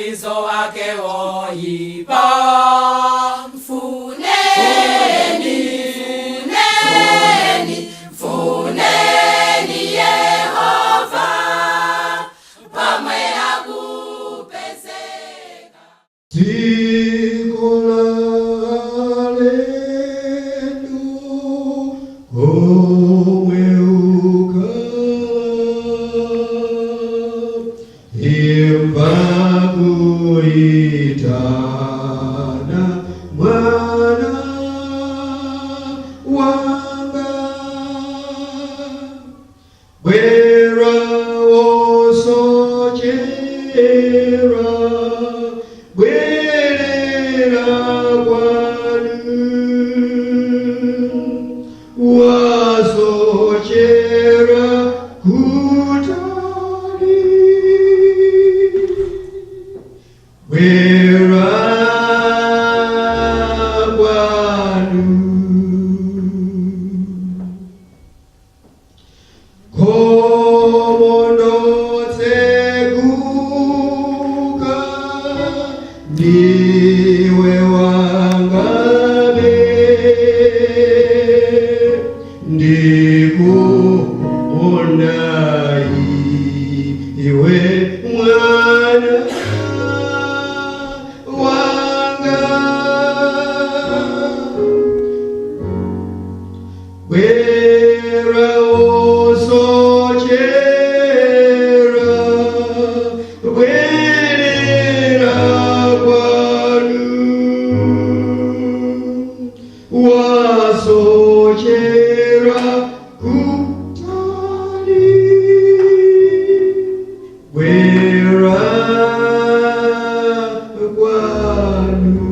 mafanizo wake woipa. Mfuneni, mfuneni Yehova, pamwe hakupezeka. Itana mwana wanga bwera osochera bwerera kwanu wasochera kutali bwera kwanu komondo tsekuka ndiwe wangabe ndikuonai iwe mwana wanga bwera osochera bwerera kwanu wasochera kutali bwera kwanu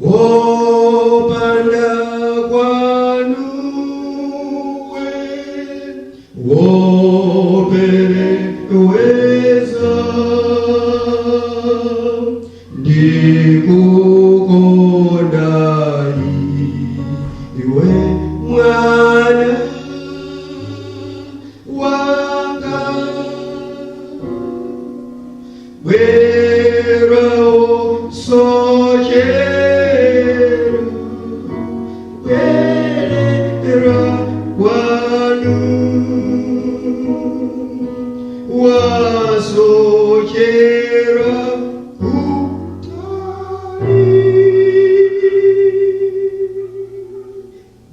wopanda kwanu wopereweza ndikukondai iwe mwana wanga bwera osochera bwerera kwanu wasochera kutali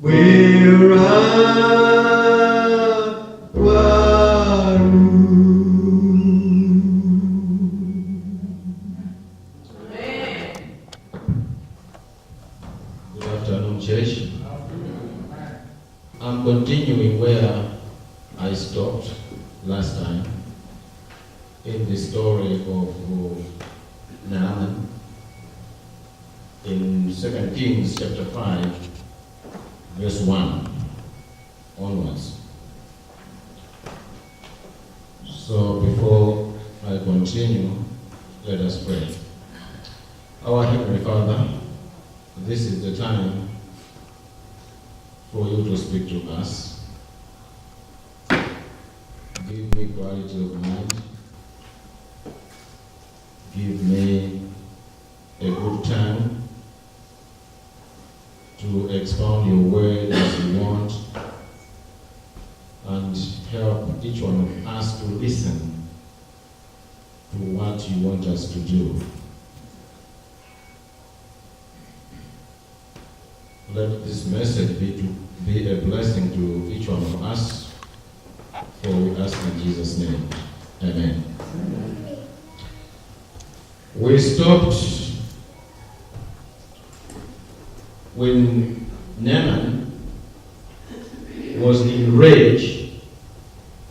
bwera kwanu. Good afternoon, church. I'm continuing where I stopped last time in the story of Naaman in 2 Kings chapter 5, verse 1 onwards. So before I continue, let us pray. Our Heavenly Father, this is the time for you to speak to us. Give me quality of mind. Give me a good time to expound your word as you want, and help each one of us to listen to what you want us to do. Let this message be a blessing to each one of us, for we ask in Jesus' name. Amen. We stopped when Naaman was enraged.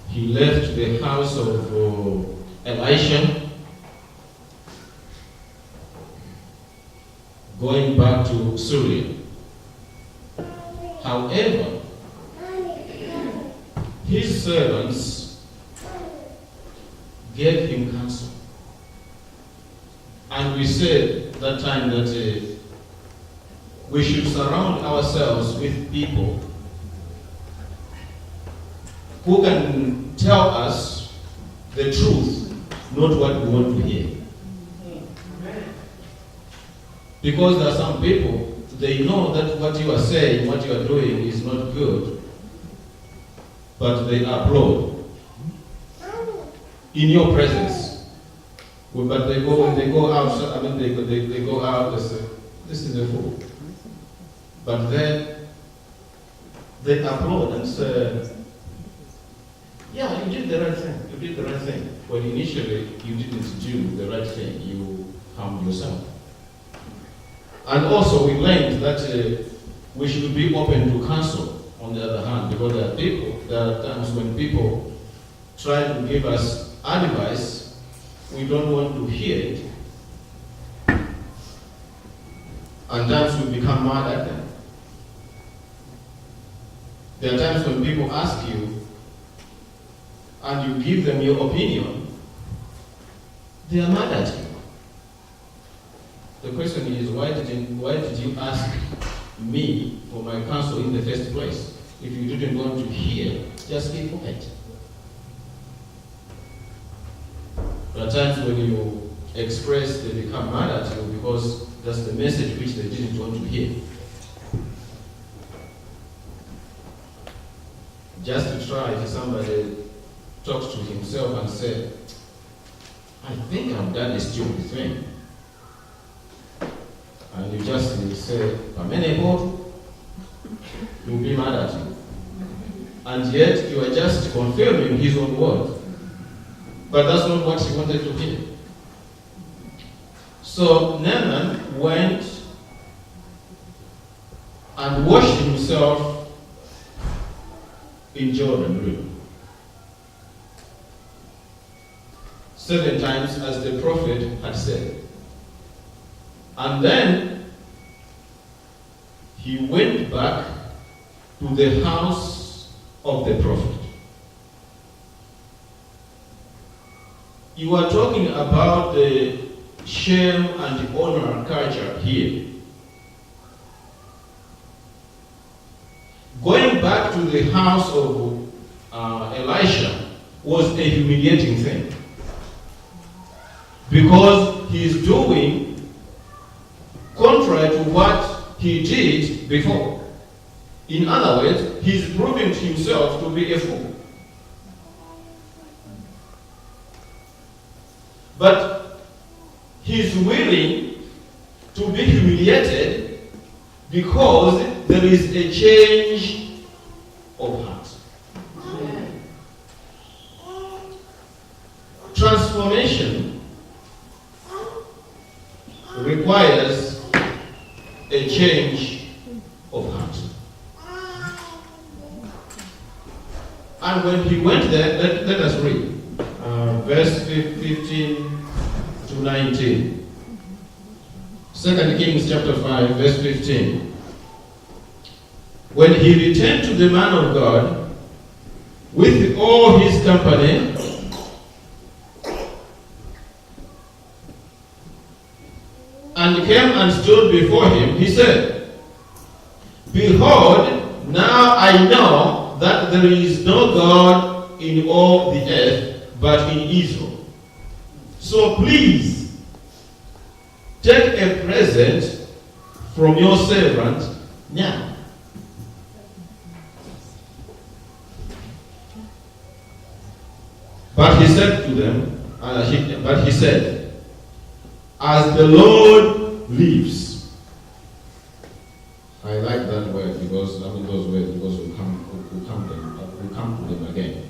He left the house of Elisha, going back to Syria. However, his servants gave him counsel. And we said that time that we should surround ourselves with people who can tell us the truth, not what we want to hear. Because there are some people, they know that what you are saying, what you are doing is not good, but they applaud in your presence. But they go, when they go out, I mean, they go out, they say, this is a fool. But then they applaud and say, yeah, you did the right thing. You did the right thing. Well, initially, you didn't do the right thing. You harmed yourself. And also, we learned that we should be open to counsel, on the other hand, because there are times when people try to give us advice, we don't want to hear it. And times we become mad at them. There are times when people ask you, and you give them your opinion, they are mad at you. The question is, why did you ask me for my counsel in the first place? If you didn't want to hear, just keep quiet. There are times when you express, they become mad at you because that's the message which they didn't want to hear. Just to try, if somebody talks to himself and says, I think I've done a stupid thing. And you just say, you'll be mad at you. And yet you are just confirming his own word. But that's not what he wanted to hear. So Naaman went and washed himself in Jordan River 7 times, as the prophet had said. And then he went back to the house of the prophet. You are talking about the shame and honor culture here. Going back to the house of Elisha was a humiliating thing, because he is doing contrary to what he did before. In other words, he's proving himself to be a fool. But he's willing to be humiliated because there is a change of heart. Transformation requires a change of heart. And when he went there, let us read verse 15 to 19. 2 Kings chapter 5, verse 15. When he returned to the man of God with all his company, and came and stood before him, he said, Behold, now I know that there is no God in all the earth but in Israel. So please, take a present from your servant now. But he said to them, as the Lord lives. I like that word because those words, because we'll come to them again.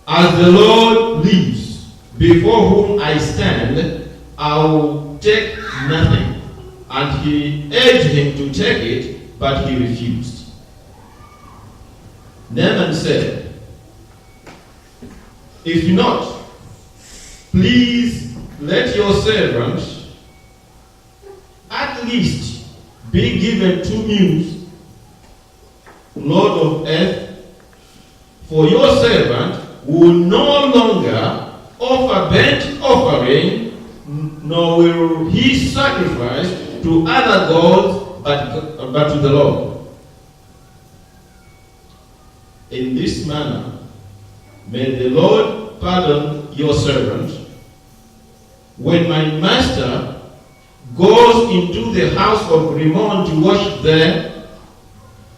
As the Lord lives, before whom I stand, I will take nothing. And he urged him to take it, but he refused. Naaman said, If not, please let your servant at least be given 2 mules, Lord of earth, for your servant will no longer offer burnt offering, nor will he sacrifice to other gods, but to the Lord. In this manner, may the Lord pardon your servant when my master goes into the house of Rimmon to worship there,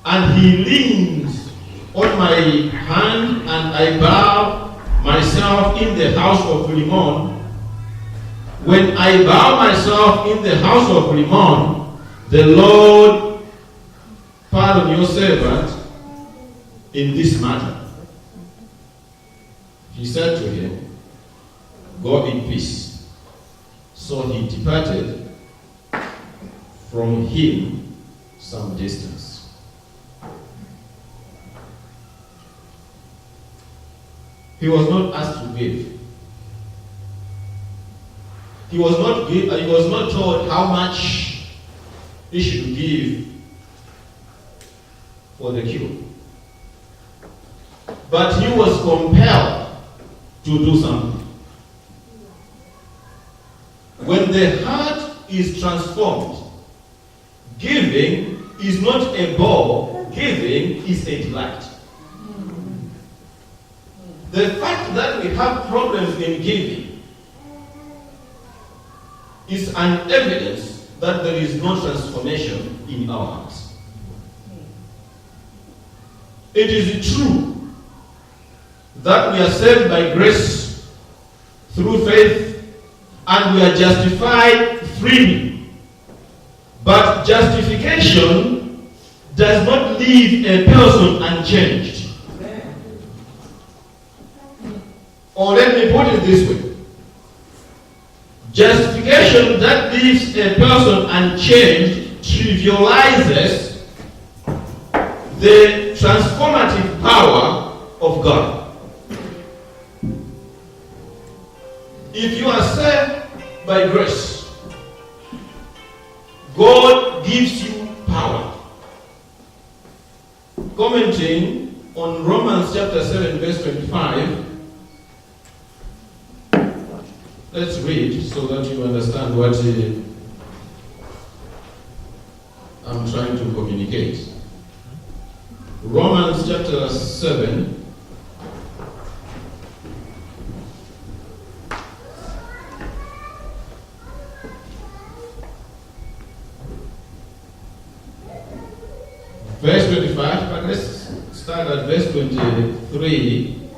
and he leans on my hand, and I bow myself in the house of Rimmon. When I bow myself in the house of Rimmon, the Lord pardon your servant in this matter. He said to him, go in peace. So he departed from him some distance. He was not asked to give. He was not told how much he should give for the cure. But he was compelled to do something. When the heart is transformed, giving is not a bore, giving is a delight. The fact that we have problems in giving is an evidence that there is no transformation in our hearts. It is true that we are saved by grace through faith and we are justified freely. But justification does not leave a person unchanged. Or let me put it this way. Justification that leaves a person unchanged trivializes the transformative power of God. If you are saved by grace, God gives you power. Commenting on Romans chapter 7 verse 25, let's read so that you understand what I'm trying to communicate. Romans chapter 7 verse 25, but let's start at verse 23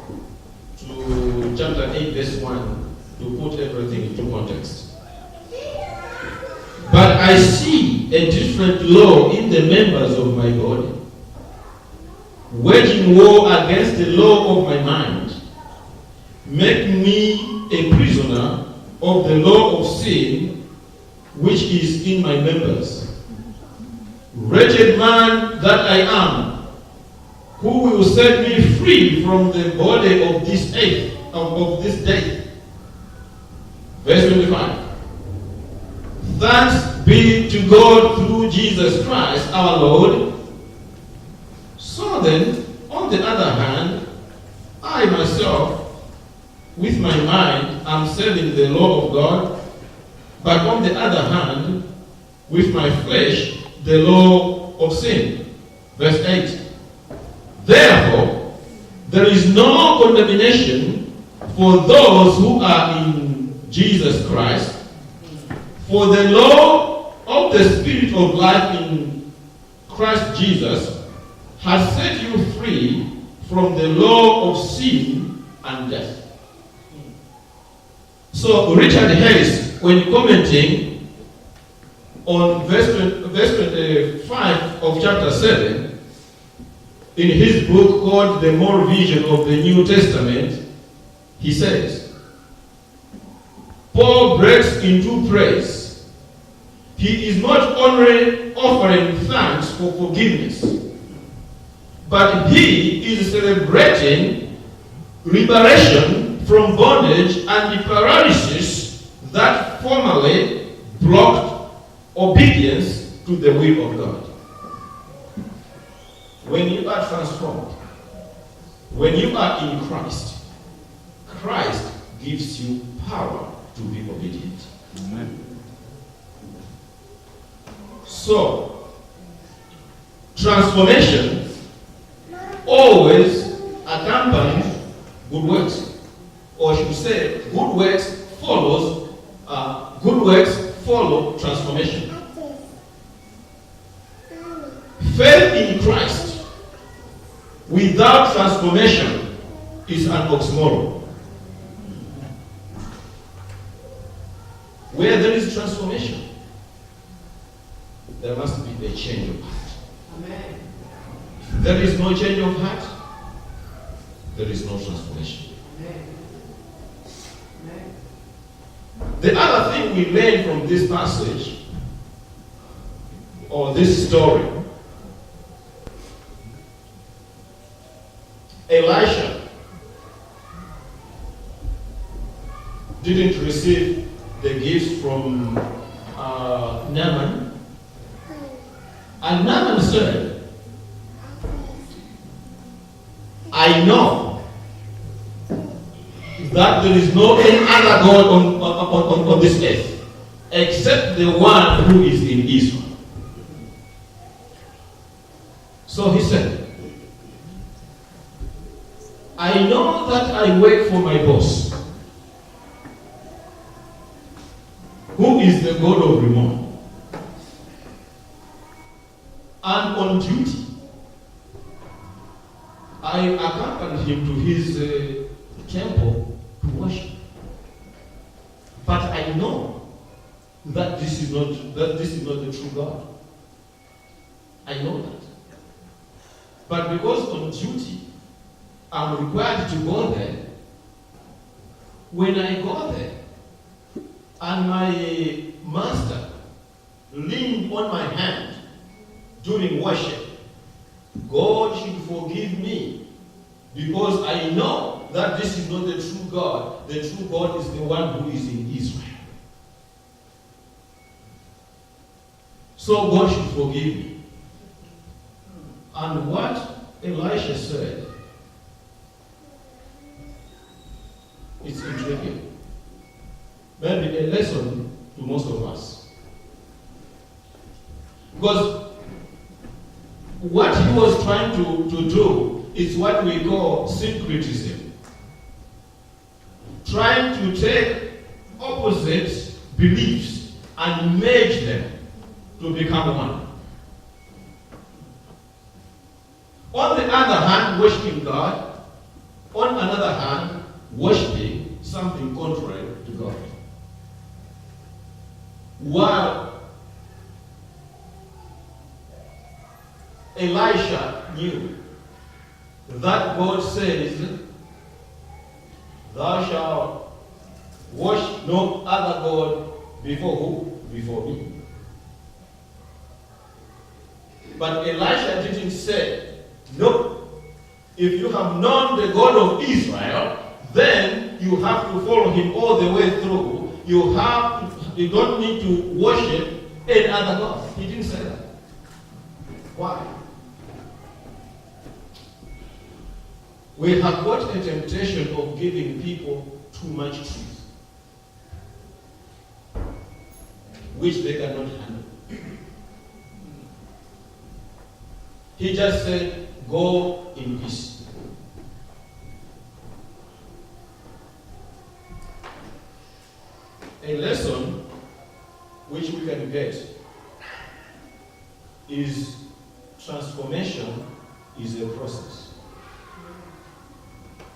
to chapter 8 verse 1 to put everything into context. But I see a different law in the members of my body, waging war against the law of my mind, making me a prisoner of the law of sin which is in my members. Wretched man that I am, who will set me free from the body of this earth, of this death? Verse 25. Thanks be to God through Jesus Christ our Lord. So then, on the other hand, I myself, with my mind, am serving the law of God, but on the other hand, with my flesh, the law of sin. Verse 8. Therefore, there is no condemnation for those who are in Jesus Christ, for the law of the Spirit of life in Christ Jesus has set you free from the law of sin and death. So Richard Harris, when commenting on verse 25 of chapter 7, in his book called The More Vision of the New Testament, he says, Paul breaks into praise. He is not only offering thanks for forgiveness, but he is celebrating liberation from bondage and the paralysis that formerly blocked obedience to the will of God. When you are transformed, when you are in Christ, Christ gives you power to be obedient. Amen. So, transformation always accompanies good works. or I should say, good works follow transformation. Faith in Christ without transformation is an oxymoron. Where there is transformation, there must be a change of heart. Amen. If there is no change of heart, there is no transformation. Amen. Amen. The other thing we learn from this passage, or this story, Elisha didn't receive the gifts from Naaman. And Naaman said, I know that there is no any other God on this earth except the one who is in Israel. So he said, I know that I work for my boss, who is the God of Rimmon. And on duty, I accompanied him to his temple to worship. But I know that this is not the true God. I know that. But because on duty, I'm required to go there. When I go there, and my master leaned on my hand during worship, God should forgive me, because I know that this is not the true God. The true God is the one who is in Israel. So God should forgive me. And what Elisha said, it's intriguing. Maybe a lesson to most of us. Because what he was trying to do is what we call syncretism. Trying to take opposite beliefs and merge them to become one. On the other hand, worshiping God. On another hand, worshiping something contrary to God. While Elisha knew that God says, thou shalt worship no other God before who? Before me. But Elisha didn't say, no, if you have known the God of Israel, then you have to follow him all the way through. You don't need to worship any other God. He didn't say that. Why? We have got a temptation of giving people too much truth, which they cannot handle. He just said, go in peace. A lesson which we can get is transformation is a process.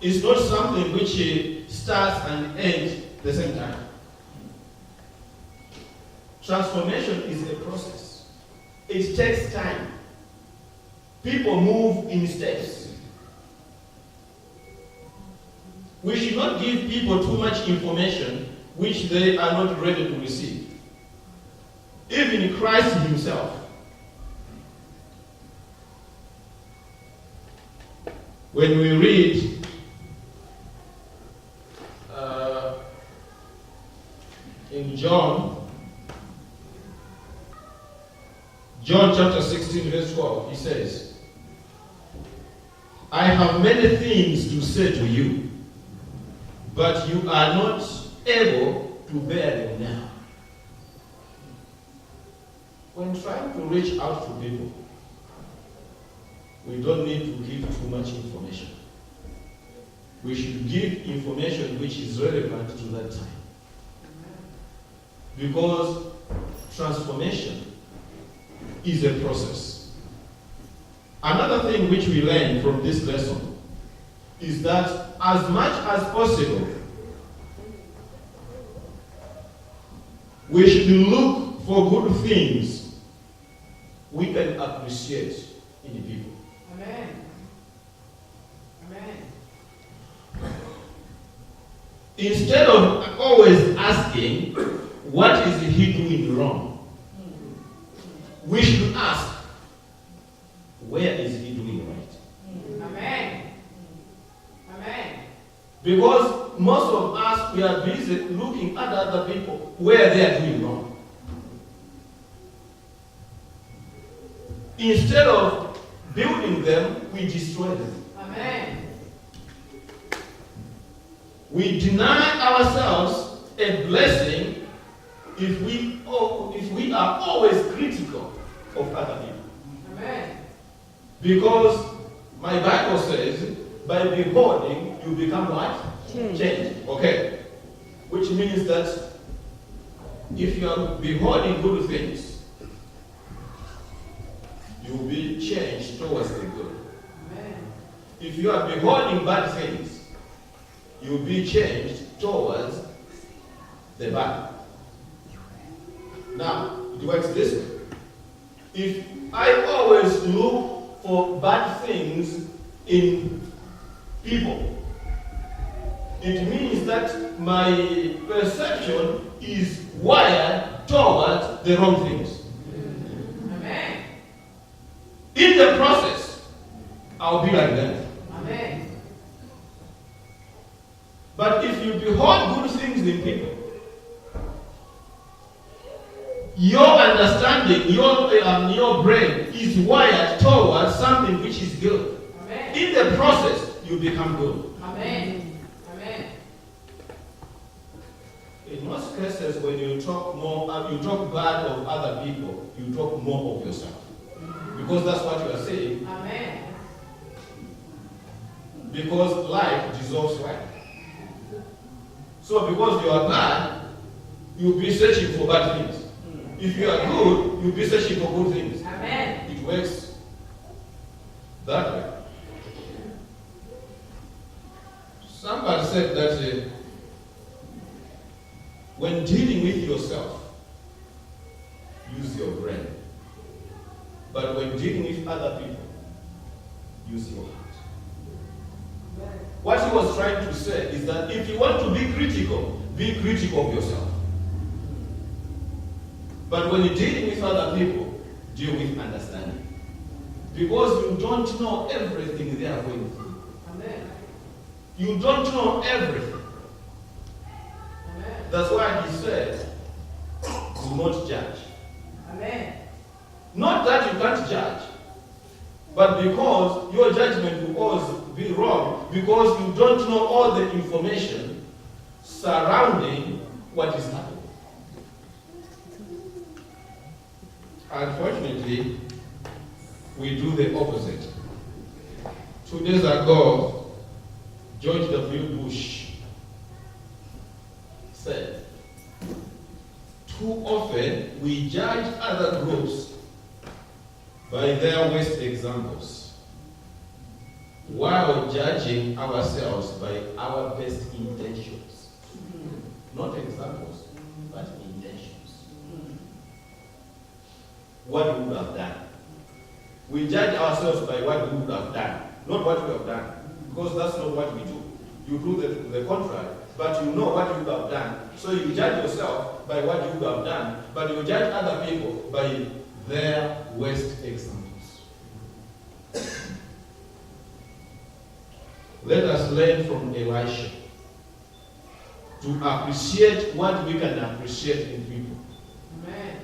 It's not something which starts and ends at the same time. Transformation is a process. It takes time. People move in steps. We should not give people too much information which they are not ready to receive. Even Christ himself, when we read in John chapter 16 verse 12, he says, I have many things to say to you, but you are not able to bear them now. When trying to reach out to people, we don't need to give too much information. we should give information which is relevant to that time. Because transformation is a process. Another thing which we learn from this lesson is that as much as possible, we should look for good things we can appreciate in people. Amen. Amen. Instead of always asking, what is he doing wrong? We should ask, where is he doing right? Amen. Amen. Because most of us, we are busy looking at other people where they are doing wrong. Instead of building them, we destroy them. Amen. We deny ourselves a blessing if we are always critical of other people. Amen. Because my Bible says, by beholding, you become what? Change. Okay. Which means that if you are beholding good things, you will be changed towards the good. Amen. If you are beholding bad things, you will be changed towards the bad. Now, it works this way. If I always look for bad things in people, it means that my perception is wired towards the wrong things. Amen. In the process, I'll be like them. Amen. But if you behold good things in people, your understanding, your brain is wired towards something which is good. Amen. In the process, you become good. Amen. Amen. In most cases, when you talk bad of other people, you talk more of yourself. Because that's what you are saying. Amen. Because life dissolves life. So because you are bad, you'll be searching for bad things. If you are good, you'll be searching for good things. Amen. It works that way. Somebody said that when dealing with yourself, use your brain. But when dealing with other people, use your heart. What he was trying to say is that if you want to be critical of yourself. But when you're dealing with other people, deal with understanding. Because you don't know everything they are going through. Amen. You don't know everything. Amen. That's why he said, do not judge. Amen. Not that you can't judge, but because your judgment will always be wrong, because you don't know all the information surrounding what is happening. Unfortunately, we do the opposite. 2 days ago, George W. Bush said, too often we judge other groups by their worst examples, while judging ourselves by our best intentions. Not examples, but intentions. What we would have done. We judge ourselves by what we would have done, not what we have done, because that's not what we do. You do the contrary, but you know what you would have done. So you judge yourself by what you would have done, but you judge other people by their worst examples. Let us learn from Elisha to appreciate what we can appreciate in people. Amen.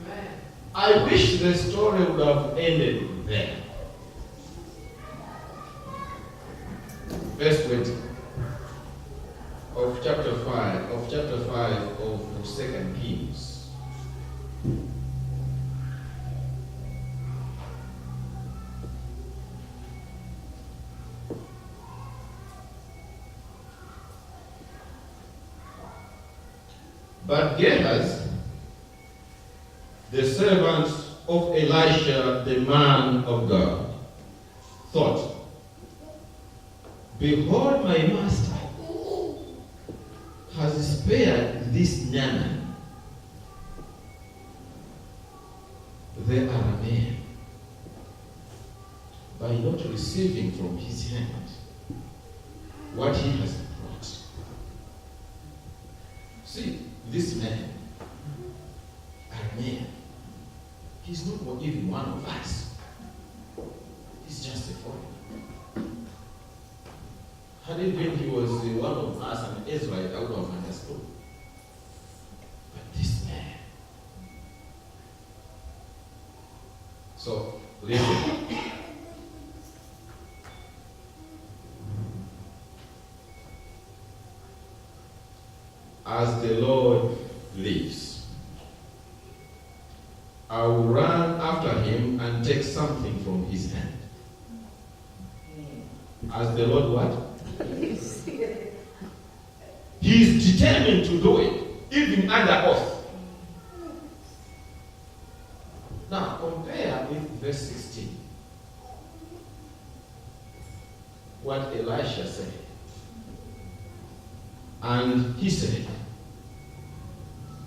Amen. I wish the story would have ended there. Verse 20 of chapter 5 of 2 Kings. But Gehazi, the servant of Elisha, the man of God, thought, behold, my master has spared this Naaman, the Aramean, by not receiving from his hand what he has brought. See, this man, Aramean, he's not even one of us. He's just a foreigner. Had it been he was one of us, an Israelite, I would have understood. But this man. So, listen. As the Lord lives, I will run after him and take something from his hand. As the Lord what? He is determined to do it, even under oath. Now, compare with verse 16. What Elisha said. And he said,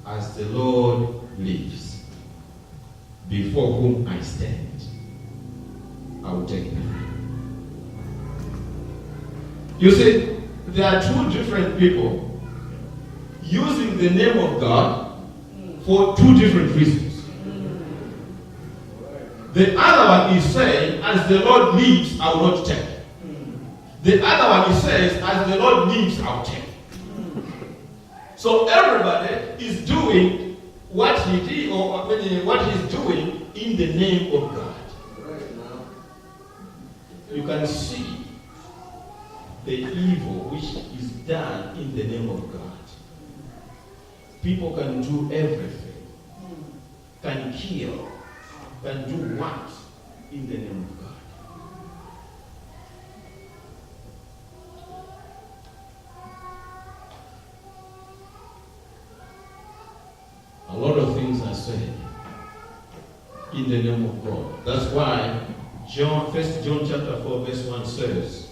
as the Lord lives, before whom I stand, I will take nothing. You see, there are two different people using the name of God for two different reasons. The other one is saying, as the Lord lives, I will not take. The other one is saying, as the Lord lives, I will take. So everybody is doing what he did, or what he's doing in the name of God. You can see the evil which is done in the name of God. People can do everything, can kill, can do what in the name of God. A lot of things are said in the name of God. That's why 1 John chapter 4 verse 1 says,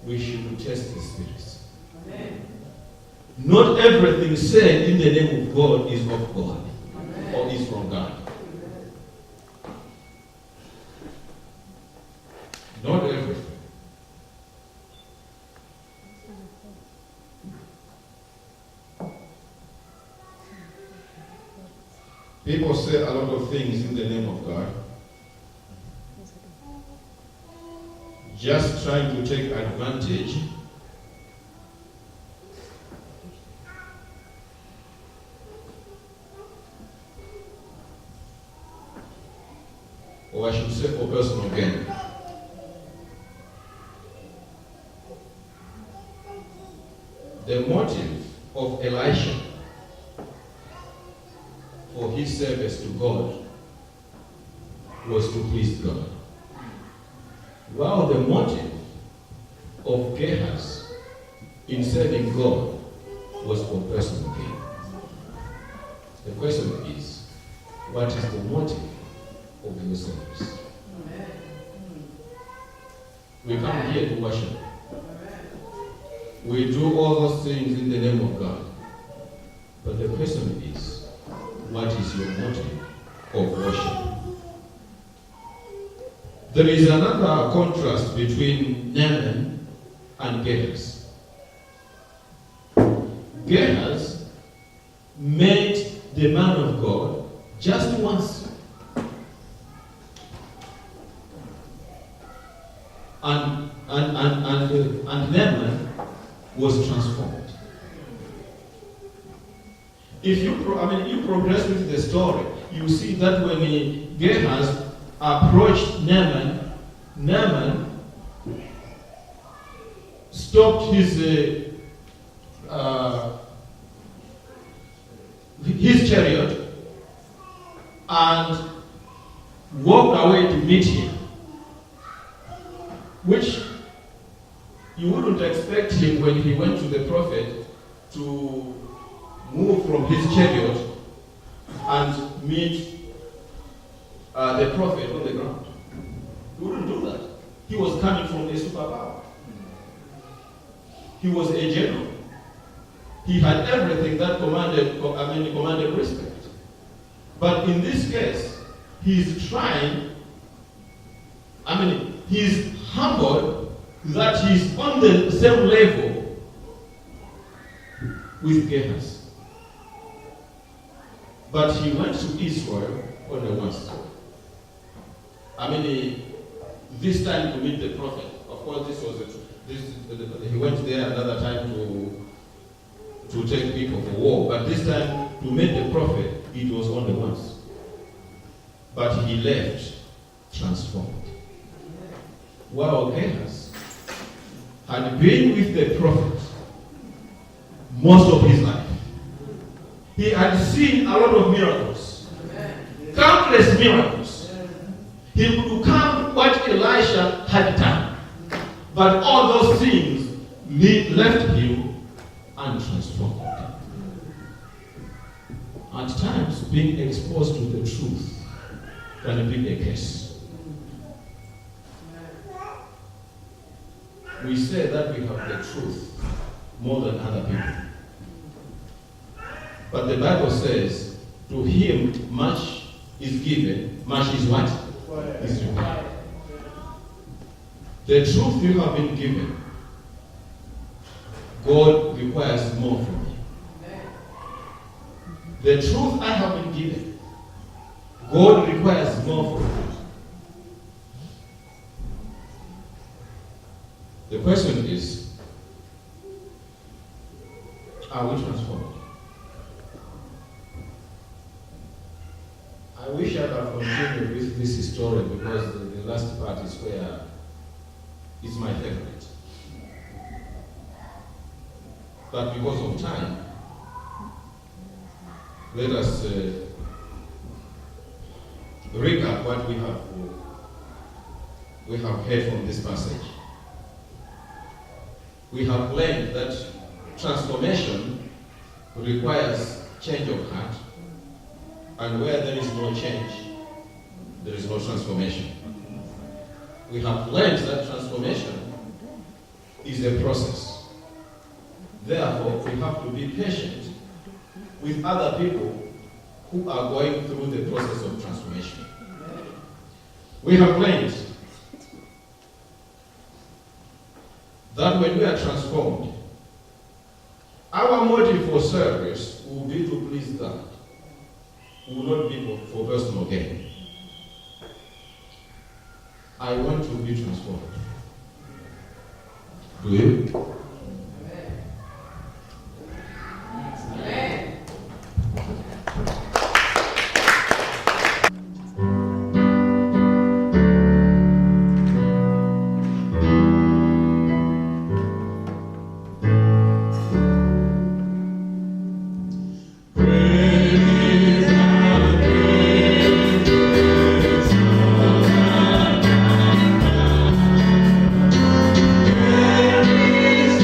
we should test the spirits. Amen. Not everything said in the name of God is of God. Amen. Or is from God. Not everything. People say a lot of things in the name of God, just trying to take advantage or I should say for personal gain. The motive of Elisha for his service to God was to please God. While the motive of Gehazi in serving God was for personal gain. The question is, what is the motive of your service? We come here to worship. We do all those things in the name of God. But the question is, what is your motive of worship? There is another contrast between Naaman and Gehazi. Gehazi met the man of God just once. And Naaman was transformed. If you progress with the story, you see that when Gehazi approached Naaman, Naaman stopped his chariot and walked away to meet him, which you wouldn't expect him when he went to the prophet to move from his chariot and meet the prophet on the ground. He wouldn't do that. He was coming from a superpower. He was a general. He had everything that commanded respect. But in this case, he's he's humbled that he's on the same level with Gehazi. But he went to Israel only once. This time to meet the prophet. Of course, he went there another time to take people for war. But this time to meet the prophet, it was only once. But he left transformed. While Gehazi had been with the prophet most of his life. He had seen a lot of miracles. Countless miracles. He could become what Elisha had done. But all those things left him untransformed. At times, being exposed to the truth can be a case. We say that we have the truth more than other people. But the Bible says, to him much is given, much is what? Is required. The truth you have been given, God requires more from you. The truth I have been given, God requires more from you. The question is, are we transformed? I wish I could continue with this story because the last part is where it's my favorite. But because of time, let us recap what we have heard from this passage. We have learned that transformation requires change of heart, and where there is no change, there is no transformation. We have learned that transformation is a process. Therefore, we have to be patient with other people who are going through the process of transformation. We have learned that when we are transformed, our motive for service will be to please God. Will not be for personal gain. I want to be transformed. Do you? Amen. There is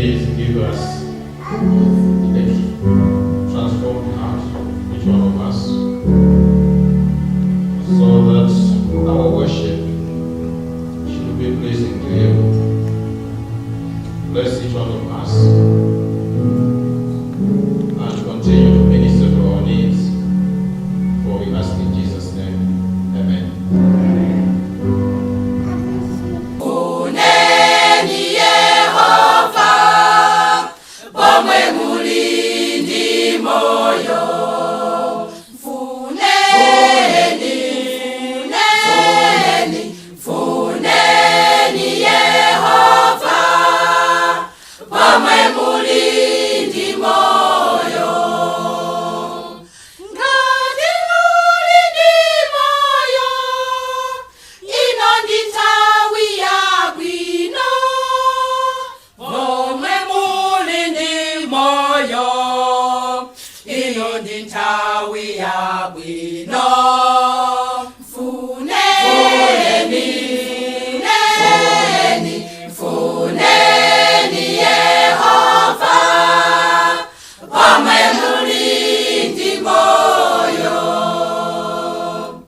please give us a transformed heart, each one of us, so that our worship should be pleasing to you. Bless each one of us and continue to minister to our needs, for we ask in Jesus' name. Amen. Uneni Yehova, pomwe mulindi moyo. Funeni Yehova, pomwe mulindi moyo. Ngati mulindi moyo, ino ndi nthawi yabwino. Pomwe mulindi moyo, ino ndi nthawi yabwino.